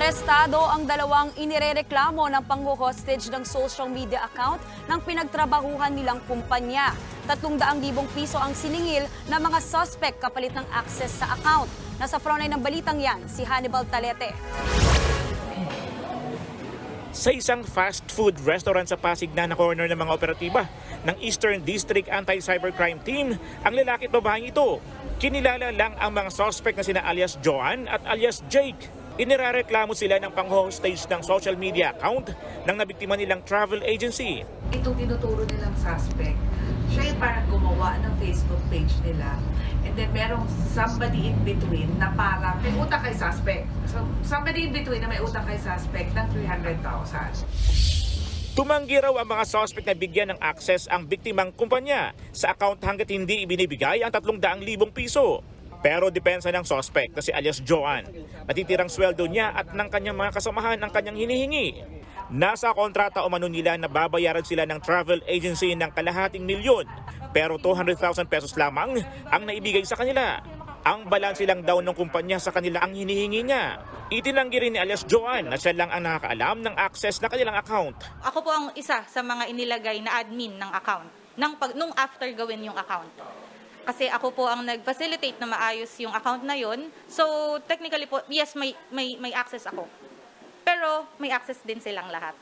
Arestado ang dalawang inirereklamo ng pangho-hostage ng social media account ng pinagtrabahuhan nilang kumpanya. 300,000 piso ang siningil ng mga suspect kapalit ng access sa account. Nasa frontline ng balitang yan, si Hannibal Talete. Sa isang fast food restaurant sa Pasig na corner ng mga operatiba ng Eastern District Anti-Cybercrime Team, ang lalaki at babaeng ito. Kinilala lang ang mga suspect na sina alias Joan at alias Jake. Inirereklamo sila ng pang-hostage ng social media account ng nabiktima nilang travel agency. Itong tinuturo nilang suspect, siya yung parang gumawa ng Facebook page nila. And then merong somebody in between na parang may utang kay suspect. So somebody in between na may utang kay suspect ng 300,000. Tumanggi raw ang mga suspect na bigyan ng access ang biktimang kumpanya sa account hanggat hindi ibinibigay ang 300,000 piso. Pero depensa ng suspect na si alias Joan, natitirang sweldo niya at ng kanyang mga kasamahan ang kanyang hinihingi. Nasa kontrata o umano nila na babayaran sila ng travel agency ng ₱250,000 pero 200,000 pesos lamang ang naibigay sa kanila. Ang balanse lang daw ng kumpanya sa kanila ang hinihingi niya. Itinanggi rin ni alias Joan na siya lang ang nakakaalam ng access na kanilang account. Ako po ang isa sa mga inilagay na admin ng account nung after gawin yung account. Kasi ako po ang nag-facilitate na maayos yung account na yun. So technically po, yes, may access ako. Pero may access din silang lahat.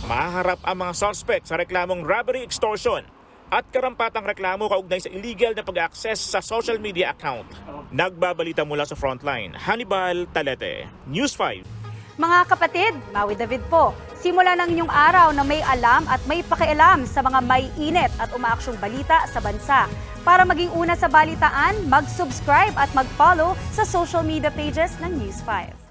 Maharap ang mga suspect sa reklamong robbery, extortion at karampatang reklamo kaugnay sa illegal na pag-access sa social media account. Nagbabalita mula sa Frontline, Hannibal Talete, News 5. Mga kapatid, Maui David po. Simula ng inyong araw na may alam at may pakialam sa mga may init at umaaksyong balita sa bansa. Para maging una sa balitaan, mag-subscribe at mag-follow sa social media pages ng News 5.